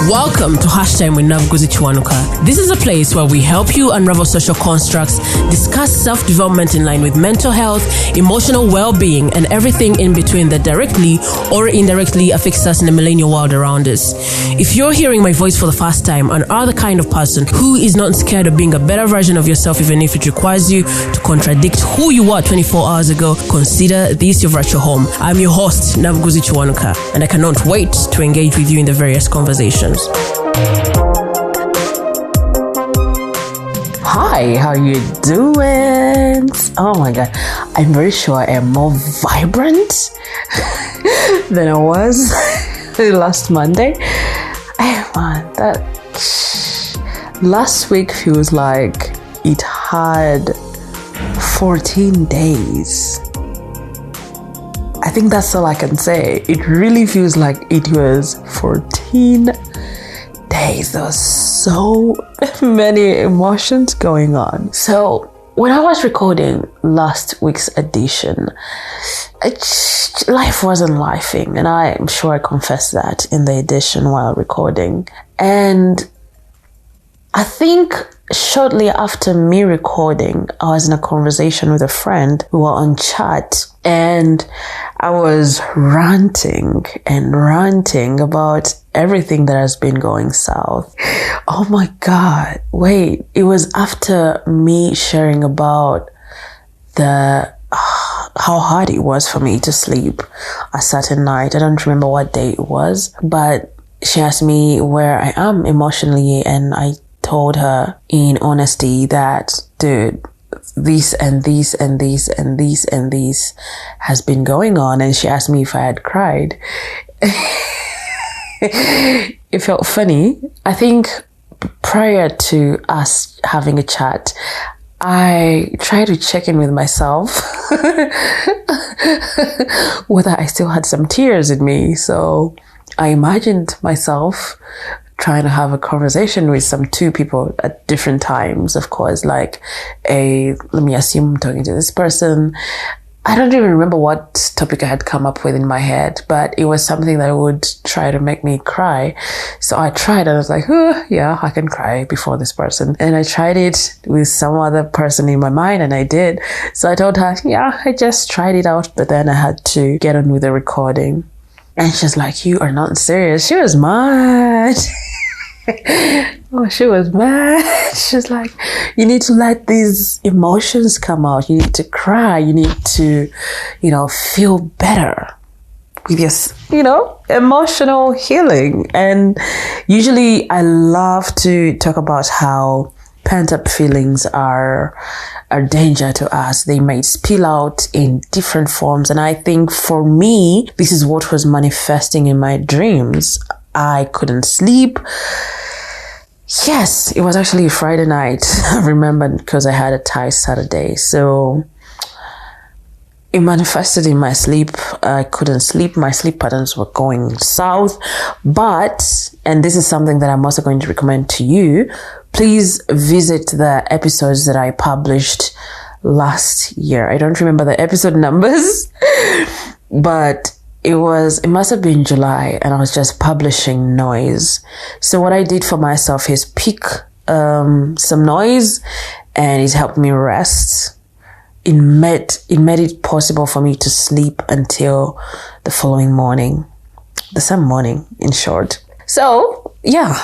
Welcome to Hashtime with Navguzi Chwanuka. This is a place where we help you unravel social constructs, discuss self-development in line with mental health, emotional well-being, and everything in between that directly or indirectly affects us in the millennial world around us. If you're hearing my voice for the first time and are the kind of person who is not scared of being a better version of yourself even if it requires you to contradict who you were 24 hours ago, consider this your virtual home. I'm your host, Navguzi Chwanuka, and I cannot wait to engage with you in the various conversations. Hi, how you doing? Oh my god, I'm very sure I am more vibrant than I was last Monday. Hey man, that last week feels like it had 14 days. I think that's all I can say. It really feels like it was 14 days. There was so many emotions going on. So when I was recording last week's edition, life wasn't lifing, and I'm sure I confessed that in the edition while recording. And I think shortly after me recording, I was in a conversation with a friend. We were on chat, and I was ranting about everything that has been going south. Oh my God. Wait, it was after me sharing about how hard it was for me to sleep a certain night. I don't remember what day it was, but she asked me where I am emotionally, and I told her in honesty that, dude, this and this and this and this and this has been going on. And she asked me if I had cried. It felt funny. I think prior to us having a chat, I tried to check in with myself whether I still had some tears in me. So I imagined myself trying to have a conversation with some two people at different times, of course, like let me assume I'm talking to this person. I don't even remember what topic I had come up with in my head, but it was something that would try to make me cry. So I tried, and I was like, oh, yeah, I can cry before this person. And I tried it with some other person in my mind, and I did. So I told her, yeah, I just tried it out, but then I had to get on with the recording. And she's like, you are not serious. She was mad. Oh, she was mad. She's like, you need to let these emotions come out. You need to cry. You need to, feel better with your, emotional healing. And usually I love to talk about how pent-up feelings are a danger to us. They might spill out in different forms. And I think for me, this is what was manifesting in my dreams. I couldn't sleep. Yes, it was actually a Friday night. I remember because I had a tight Saturday. So it manifested in my sleep. I couldn't sleep. My sleep patterns were going south. But, and this is something that I'm also going to recommend to you, please visit the episodes that I published last year. I don't remember the episode numbers, but it must have been July, and I was just publishing noise. So what I did for myself is pick some noise, and it helped me rest. It made it possible for me to sleep until the following morning, the same morning, in short. So yeah.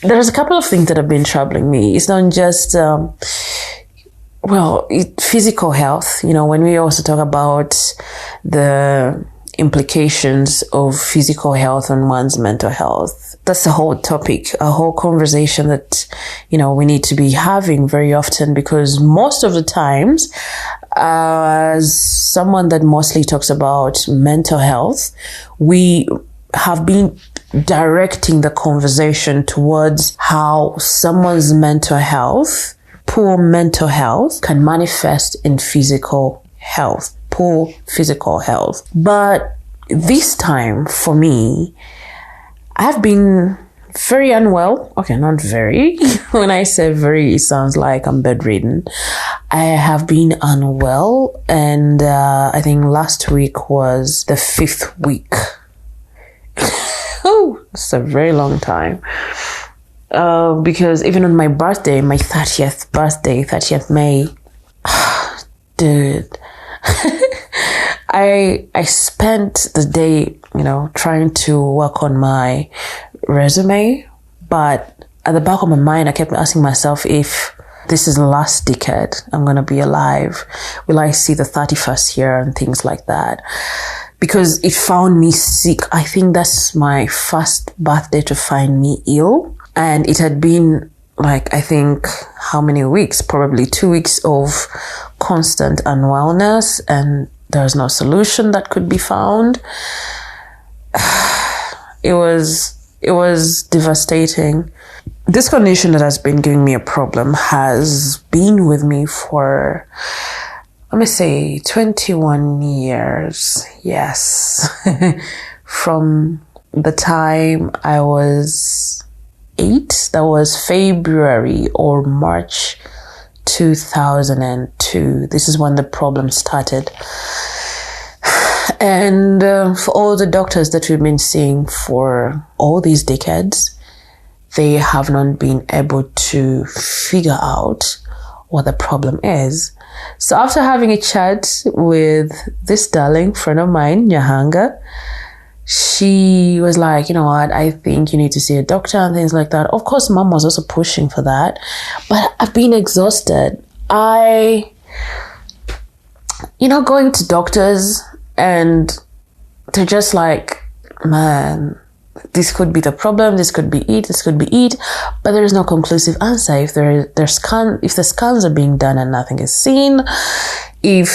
There's a couple of things that have been troubling me. It's not just physical health. When we also talk about the implications of physical health on one's mental health, that's a whole topic, a whole conversation that, we need to be having very often, because most of the times, as someone that mostly talks about mental health, we have been directing the conversation towards how someone's poor mental health can manifest in poor physical health. But this time for me, I've been very unwell. Okay, not very. When I say very, it sounds like I'm bedridden. I have been unwell, and I think last week was the 5th week. Oh, it's a very long time. Because even on my birthday, my 30th birthday, 30th May, dude, I spent the day, trying to work on my resume, but at the back of my mind, I kept asking myself, if this is the last decade I'm going to be alive, will I see the 31st year and things like that? Because it found me sick. I think that's my first birthday to find me ill. And it had been like, I think, how many weeks? Probably 2 weeks of constant unwellness, and there's no solution that could be found. It was devastating. This condition that has been giving me a problem has been with me for, let me say, 21 years. Yes. From the time I was 8, that was February or March 2002. This is when the problem started. And for all the doctors that we've been seeing for all these decades, they have not been able to figure out what the problem is. So after having a chat with this darling friend of mine, Nyahanga, she was like, you know what, I think you need to see a doctor and things like that. Of course, mom was also pushing for that, but I've been exhausted. Going to doctors and they're just like, man, this could be the problem, this could be it, but there is no conclusive answer. If the scans are being done and nothing is seen, it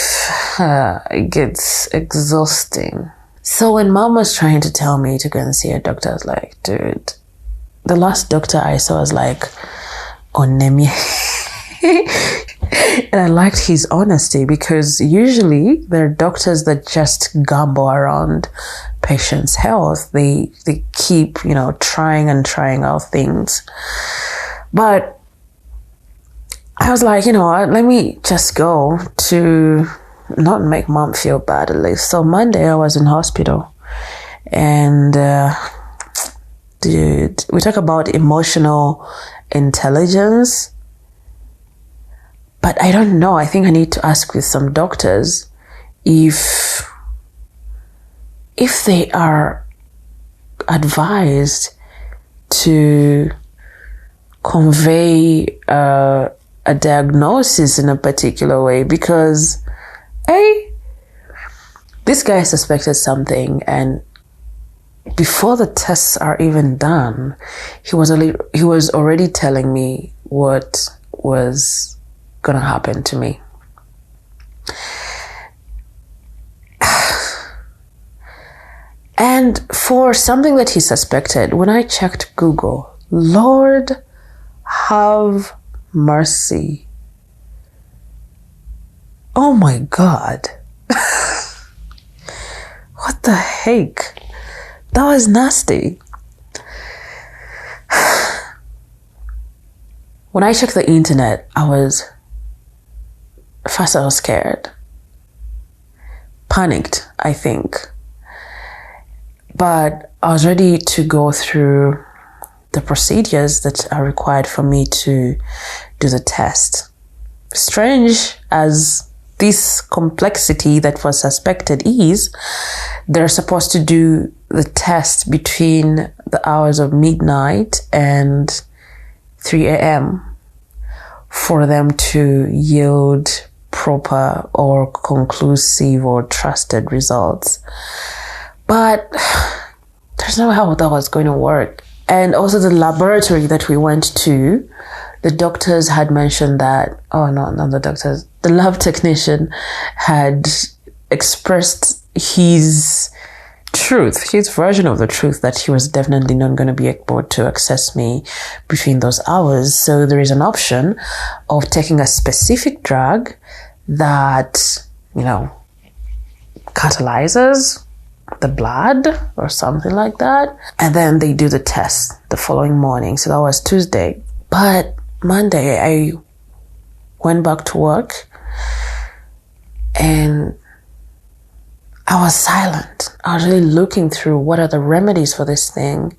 gets exhausting. So when mom was trying to tell me to go and see a doctor, I was like, dude, the last doctor I saw was like, Onemi. And I liked his honesty, because usually there are doctors that just gamble around patients' health. They keep, trying out things. But I was like, let me just go to not make mom feel bad at least. So Monday I was in hospital, and dude, we talk about emotional intelligence, but I don't know. I think I need to ask with some doctors if they are advised to convey a diagnosis in a particular way, because this guy suspected something, and before the tests are even done, he was already telling me what was gonna happen to me. And for something that he suspected, when I checked Google, Lord have mercy. Oh my God. What the heck? That was nasty. When I checked the internet, I was scared. Panicked, I think. But I was ready to go through the procedures that are required for me to do the test. Strange as this complexity that was suspected is, they're supposed to do the test between the hours of midnight and 3 a.m. for them to yield proper or conclusive or trusted results. But there's no how that was going to work. And also the laboratory that we went to, the doctors had mentioned that, the lab technician had expressed his version of the truth, that he was definitely not going to be able to access me between those hours. So there is an option of taking a specific drug that, catalyzes the blood or something like that. And then they do the test the following morning. So that was Tuesday. But Monday, I went back to work and I was silent. I was really looking through what are the remedies for this thing.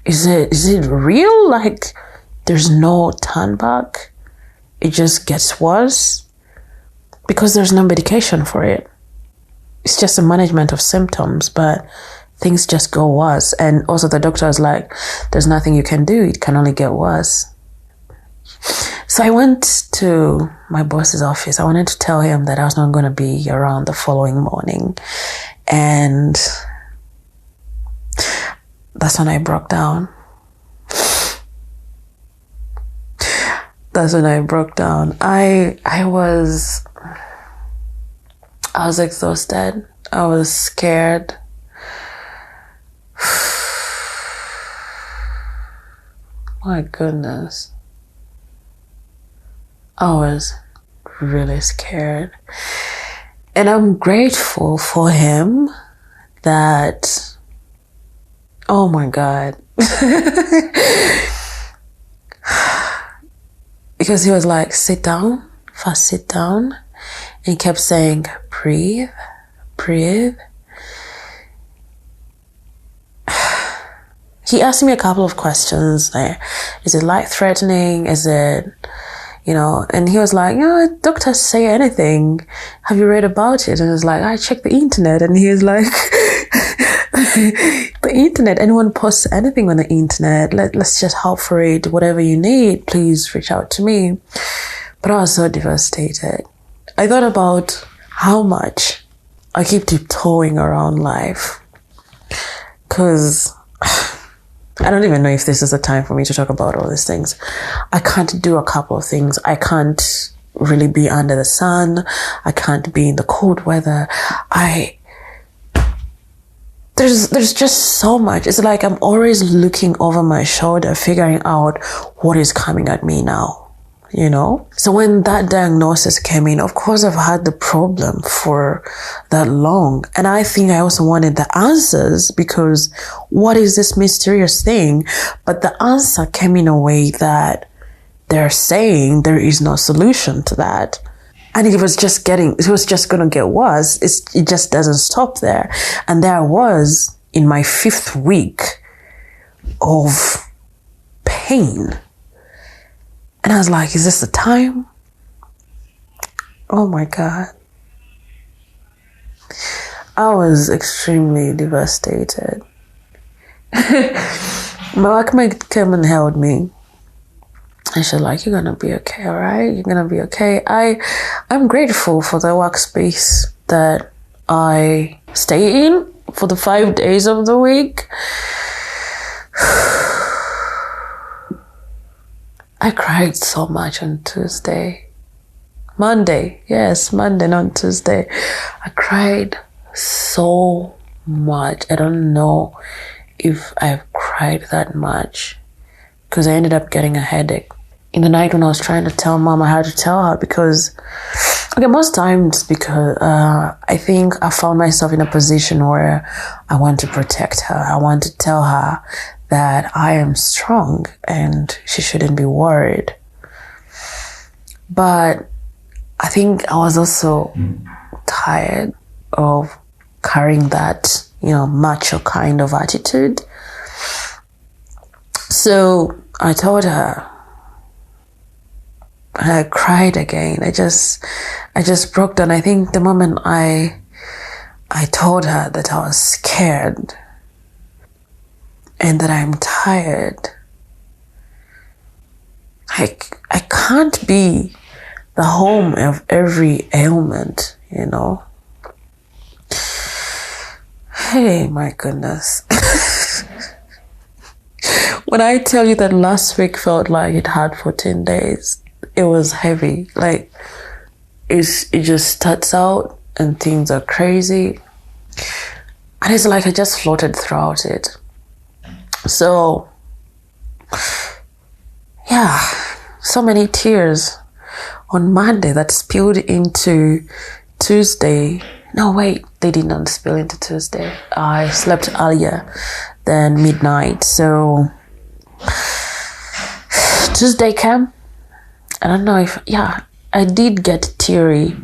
Is it real? Like, there's no turn back? It just gets worse? Because there's no medication for it. It's just a management of symptoms, but things just go worse. And also the doctor was like, there's nothing you can do. It can only get worse. So I went to my boss's office. I wanted to tell him that I was not going to be around the following morning. And that's when I broke down. That's when I broke down. I was exhausted. I was scared. My goodness. I was really scared. And I'm grateful for him that, oh my God. Because he was like, sit down, first sit down. And he kept saying, breathe, breathe. He asked me a couple of questions. Like, is it life-threatening? Is it, and he was like, doctors say anything. Have you read about it? And I was like, I checked the internet. And he was like, the internet, anyone posts anything on the internet. Let's just hope for it. Whatever you need, please reach out to me. But I was so devastated. I thought about how much I keep tiptoeing around life. Because I don't even know if this is the time for me to talk about all these things. I can't do a couple of things. I can't really be under the sun. I can't be in the cold weather. There's just so much. It's like I'm always looking over my shoulder, figuring out what is coming at me now. So when that diagnosis came in, of course I've had the problem for that long. And I think I also wanted the answers, because what is this mysterious thing? But the answer came in a way that they're saying there is no solution to that. And it was just going to get worse. It just doesn't stop there. And there I was in my 5th week of pain. And I was like, is this the time? Oh my God. I was extremely devastated. My workmate came and held me. And she's like, you're going to be okay, all right? You're going to be okay. I'm grateful for the workspace that I stay in for the 5 days of the week. I cried so much on Monday, not Tuesday. I cried so much. I don't know if I've cried that much, because I ended up getting a headache. In the night when I was trying to tell Mom, I had to tell her because, most times because I think I found myself in a position where I want to protect her. I want to tell her that I am strong and she shouldn't be worried. But I think I was also tired of carrying that, macho kind of attitude. So I told her, and I cried again. I just broke down. I think the moment I told her that I was scared and that I'm tired, I can't be the home of every ailment, Hey, my goodness. When I tell you that last week felt like it had 14 days, it was heavy. Like, it just starts out and things are crazy. And it's like I just floated throughout it. So, yeah, so many tears on Monday that spilled into Tuesday No, wait, they did not spill into Tuesday. I slept earlier than midnight. So Tuesday came. I don't know if, I did get teary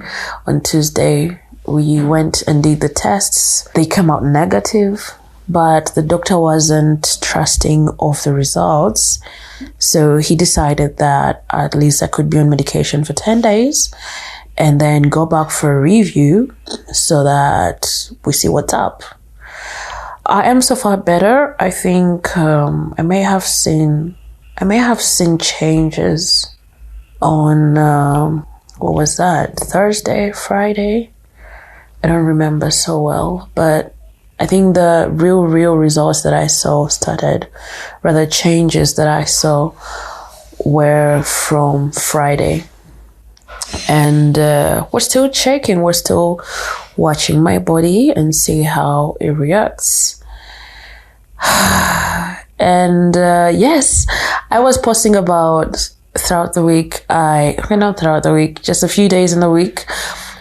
on Tuesday. We went and did the tests. They came out negative, but the doctor wasn't trusting of the results. So he decided that at least I could be on medication for 10 days and then go back for a review so that we see what's up. I am so far better. I think I may have seen changes on what was that? Thursday, Friday? I don't remember so well, but I think the real results that I saw changes that I saw were from Friday. And we're still checking, we're still watching my body and see how it reacts. And yes, I was posting about throughout the week. Not throughout the week, just a few days in the week.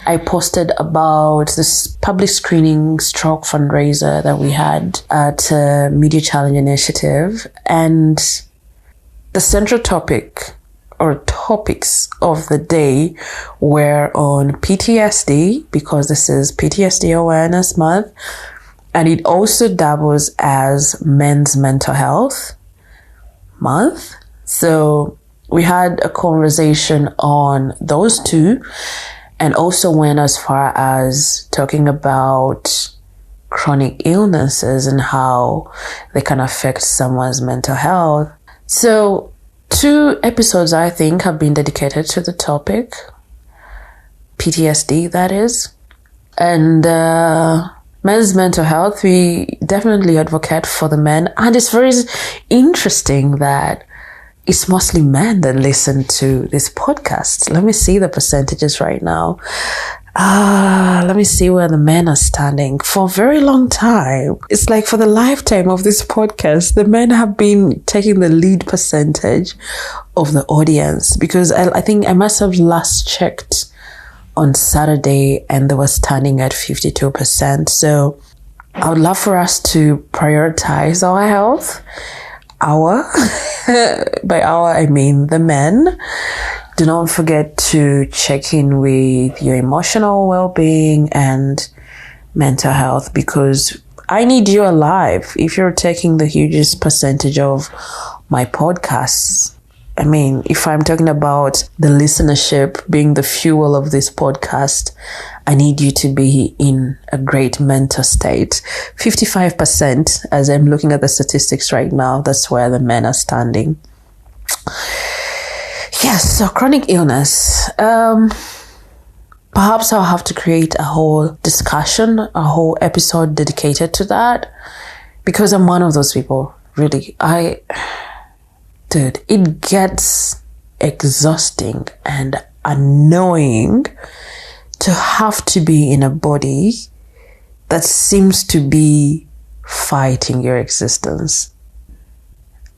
I posted about this public screening stroke fundraiser that we had at Media Challenge Initiative. And the central topic or topics of the day were on PTSD, because this is PTSD Awareness Month. And it also doubles as Men's Mental Health Month. So we had a conversation on those two, and also went as far as talking about chronic illnesses and how they can affect someone's mental health. So 2 episodes, I think, have been dedicated to the topic, PTSD, that is. And men's mental health, we definitely advocate for the men. And it's very interesting that it's mostly men that listen to this podcast. Let me see the percentages right now. Let me see where the men are standing. For a very long time, it's like for the lifetime of this podcast, the men have been taking the lead percentage of the audience, because I think I must have last checked on Saturday and they were standing at 52%. So I would love for us to prioritize our health. By our, I mean the men. Do not forget to check in with your emotional well-being and mental health, because I need you alive. If you're taking the hugest percentage of my podcasts, I mean, if I'm talking about the listenership being the fuel of this podcast, I need you to be in a great mental state. 55%, as I'm looking at the statistics right now, that's where the men are standing. Yes, so chronic illness. Perhaps I'll have to create a whole discussion, a whole episode dedicated to that, because I'm one of those people, really. Dude, it gets exhausting and annoying to have to be in a body that seems to be fighting your existence.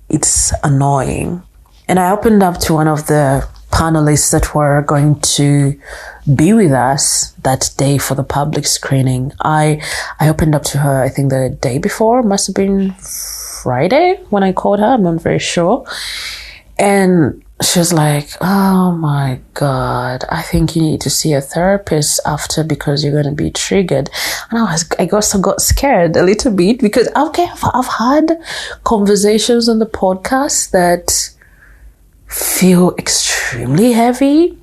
It's annoying. And I opened up to one of the panelists that were going to be with us that day for the public screening. I opened up to her, I think the day before, must have been Friday when I called her, I'm not very sure. And she was like, oh my God, I think you need to see a therapist after, because you're going to be triggered. And I got scared a little bit, because I've had conversations on the podcast that feel extremely heavy.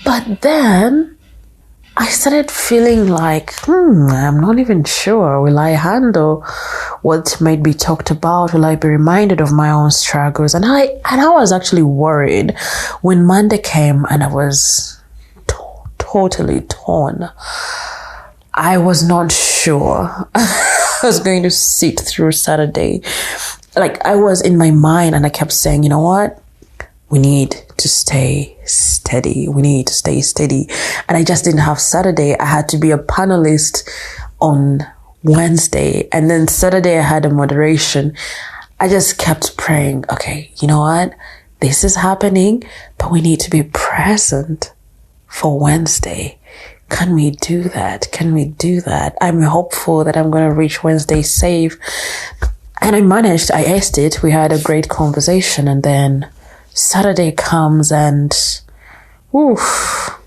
But then I started feeling like, I'm not even sure. Will I handle what might be talked about? Will I be reminded of my own struggles? And I was actually worried when Monday came and I was totally torn. I was not sure I was going to sit through Saturday. Like, I was in my mind and I kept saying, you know what? We need to stay steady. We need to stay steady. And I just didn't have Saturday. I had to be a panelist on Wednesday. And then Saturday I had a moderation. I just kept praying, okay, you know what? This is happening, but we need to be present for Wednesday. can we do that? Can we do that? I'm hopeful that I'm going to reach Wednesday safe. And I managed. I aced it. We had a great conversation. And then Saturday comes and oof,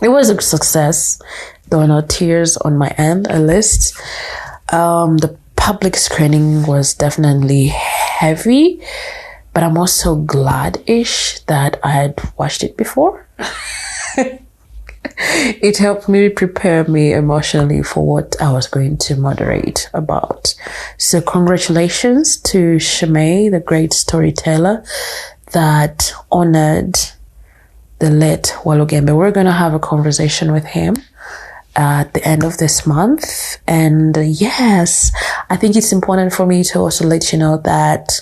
it was a success. There were no tears on my end, at least. The public screening was definitely heavy, but I'm also glad-ish that I had watched it before. It helped me prepare me emotionally for what I was going to moderate about. So congratulations to Shimei, the great storyteller that honored the late Walugembe. We're going to have a conversation with him at the end of this month. And yes, I think it's important for me to also let you know that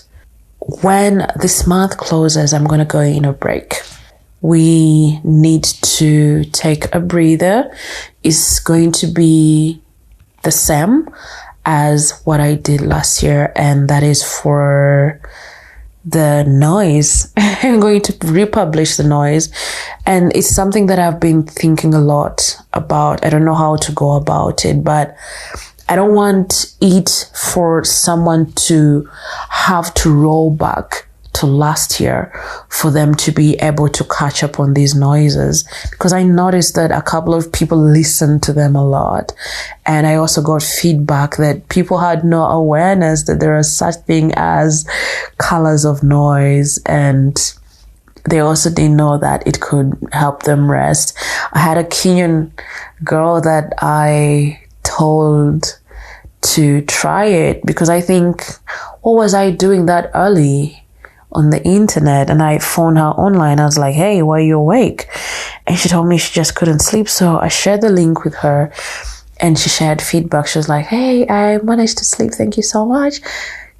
when this month closes, I'm going to go in a break. We need to take a breather. It's going to be the same as what I did last year, and that is for the noise. I'm going to republish the noise, and it's something that I've been thinking a lot about. I don't know how to go about it, but I don't want it for someone to have to roll back to last year for them to be able to catch up on these noises, because I noticed that a couple of people listened to them a lot, and I also got feedback that people had no awareness that there are such thing as colors of noise, and they also didn't know that it could help them rest. I had a Kenyan girl that I told to try it because I think, what was I doing that early on the internet? And I phoned her online. I was like, hey, why are you awake? And she told me she just couldn't sleep. So I shared the link with her and she shared feedback. She was like, hey, I managed to sleep. Thank you so much.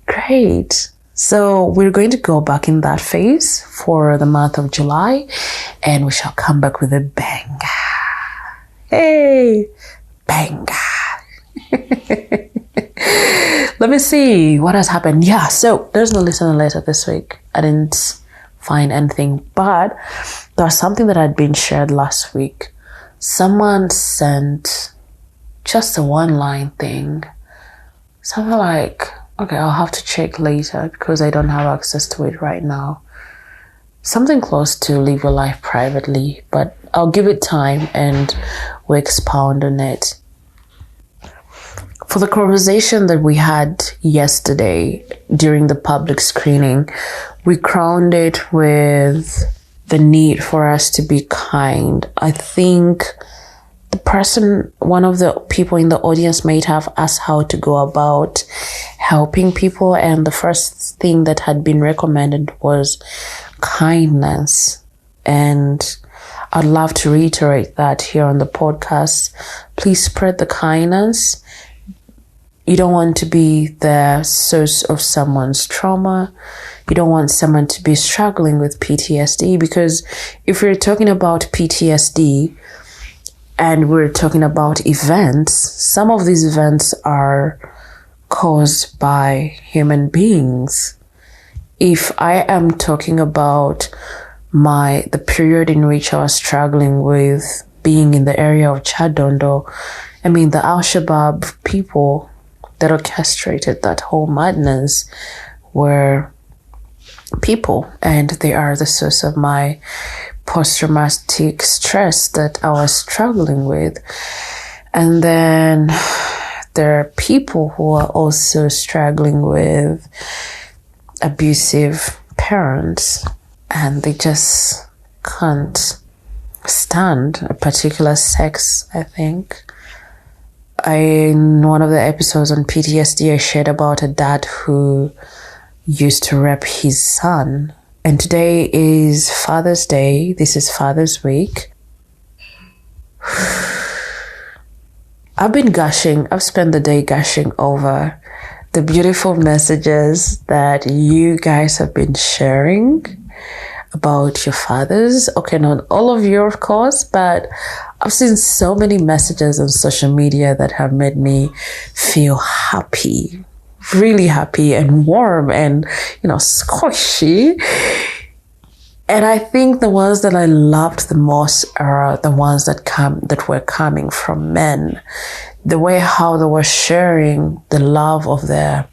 Great. So we're going to go back in that phase for the month of July, and we shall come back with a bang. Hey, bang. Let me see what has happened. Yeah, so there's no listener letter this week. I didn't find anything, but there's something that had been shared last week. Someone sent just a one-line thing. Something like, okay, I'll have to check later because I don't have access to it right now. Something close to live your life privately, but I'll give it time and we'll expound on it. For the conversation that we had yesterday during the public screening, we crowned it with the need for us to be kind. I think one of the people in the audience might have asked how to go about helping people, and the first thing that had been recommended was kindness. And I'd love to reiterate that here on the podcast. Please spread the kindness. You don't want to be the source of someone's trauma. You don't want someone to be struggling with PTSD, because if we're talking about PTSD and we're talking about events, some of these events are caused by human beings. If I am talking about the period in which I was struggling with being in the area of Chadondo, I mean, the Al-Shabaab people that orchestrated that whole madness were people, and they are the source of my post-traumatic stress that I was struggling with. And then there are people who are also struggling with abusive parents, and they just can't stand a particular sex, I think. In one of the episodes on PTSD, I shared about a dad who used to rape his son. And today is Father's Day. This is Father's Week. I've been gushing. I've spent the day gushing over the beautiful messages that you guys have been sharing about your fathers. Okay, not all of you, of course, but I've seen so many messages on social media that have made me feel happy, really happy and warm and, squishy. And I think the ones that I loved the most are the ones that were coming from men. The way how they were sharing the love of their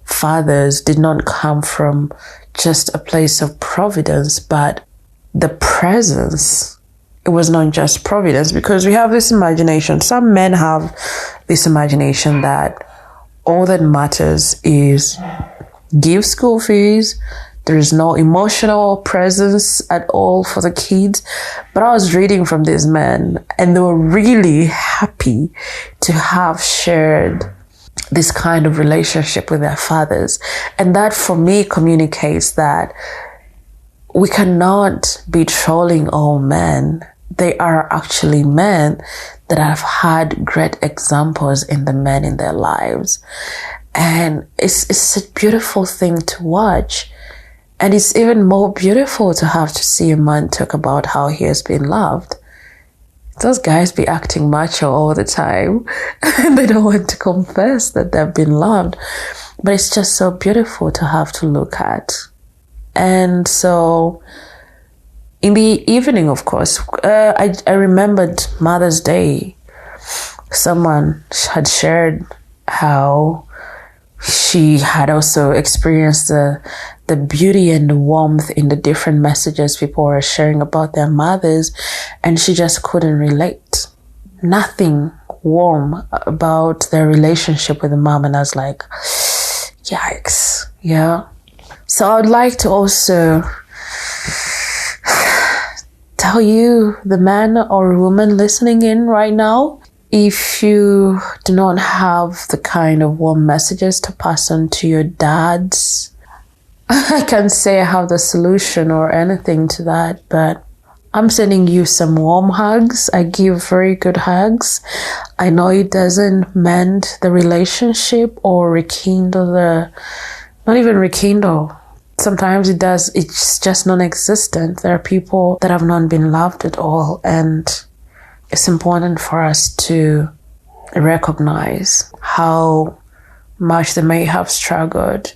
fathers did not come from just a place of providence, but the presence. It was not just providence, because we have this imagination. Some men have this imagination that all that matters is give school fees. There is no emotional presence at all for the kids. But I was reading from these men, and they were really happy to have shared this kind of relationship with their fathers. And that for me communicates that we cannot be trolling all men. They are actually men that have had great examples in the men in their lives. And it's a beautiful thing to watch. And it's even more beautiful to have to see a man talk about how he has been loved. Those guys be acting macho all the time. They don't want to confess that they've been loved. But it's just so beautiful to have to look at. And so in the evening, of course, I remembered Mother's Day. Someone had shared how she had also experienced the beauty and the warmth in the different messages people were sharing about their mothers, and she just couldn't relate. Nothing warm about their relationship with the mom, and I was like, yikes, yeah. So I'd like to also tell you, the man or woman listening in right now, if you do not have the kind of warm messages to pass on to your dads, I can't say I have the solution or anything to that, but I'm sending you some warm hugs. I give very good hugs. I know it doesn't mend the relationship or rekindle not even rekindle. Sometimes it does. It's just non-existent. There are people that have not been loved at all, and it's important for us to recognize how much they may have struggled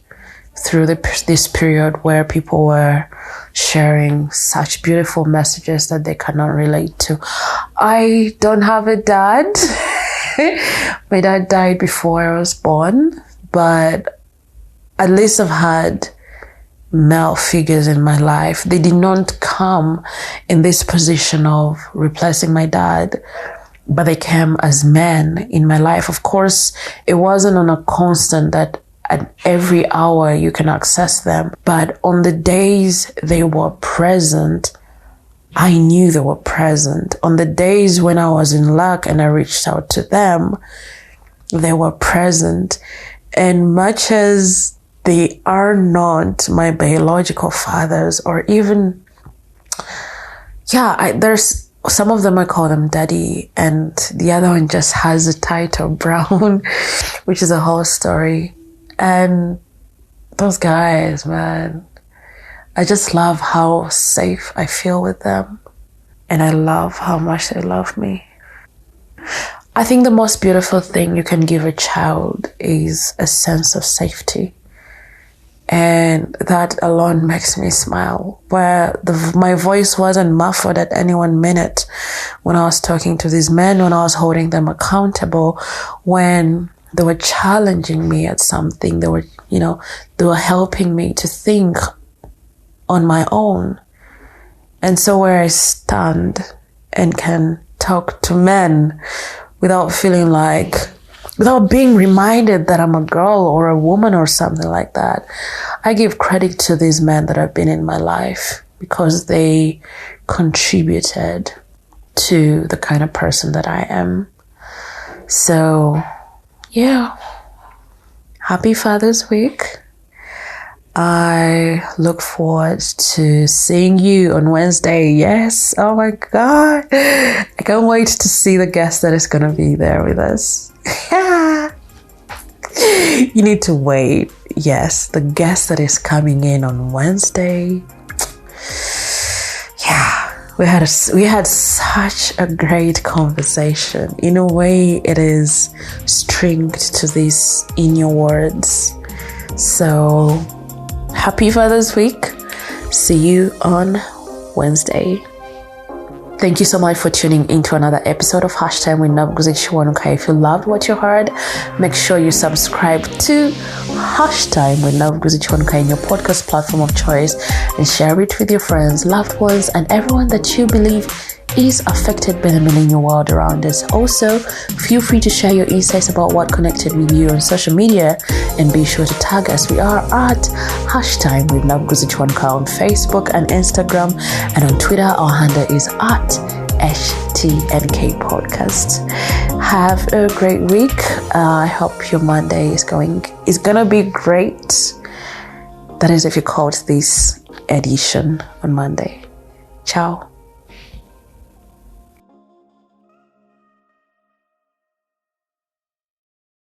through this period where people were sharing such beautiful messages that they cannot relate to. I don't have a dad. My dad died before I was born, but at least I've had male figures in my life. They did not come in this position of replacing my dad, but they came as men in my life. Of course, it wasn't on a constant that at every hour you can access them, but on the days they were present, I knew they were present. On the days when I was in luck and I reached out to them, they were present. And much as they are not my biological fathers, or even, there's some of them I call them daddy, and the other one just has the title Brown, which is a whole story. And those guys, man, I just love how safe I feel with them. And I love how much they love me. I think the most beautiful thing you can give a child is a sense of safety. And that alone makes me smile, where my voice wasn't muffled at any 1 minute when I was talking to these men, when I was holding them accountable, when they were challenging me at something. They were helping me to think on my own. And so where I stand and can talk to men without being reminded that I'm a girl or a woman or something like that, I give credit to these men that have been in my life, because they contributed to the kind of person that I am. So, yeah, happy Father's Week. I look forward to seeing you on Wednesday. Yes, oh my God. I can't wait to see the guest that is going to be there with us. You need to wait. Yes, the guest that is coming in on Wednesday. Yeah, we had such a great conversation. In a way, it is stringed to this in your words. So happy Father's Week. See you on Wednesday. Thank you so much for tuning into another episode of Hashtag with Nabguzi Chiwanuka. If you loved what you heard, make sure you subscribe to Hashtag with Nabguzi Chiwanuka in your podcast platform of choice and share it with your friends, loved ones, and everyone that you believe is affected by the millennial world around us. Also, feel free to share your insights about what connected with you on social media and be sure to tag us. We are at Hashtag with Nabguzi Chiwanuka on Facebook and Instagram, and on Twitter our handle is at HTNK Podcast. Have a great week. I hope your Monday is gonna be great. That is if you caught this edition on Monday. Ciao.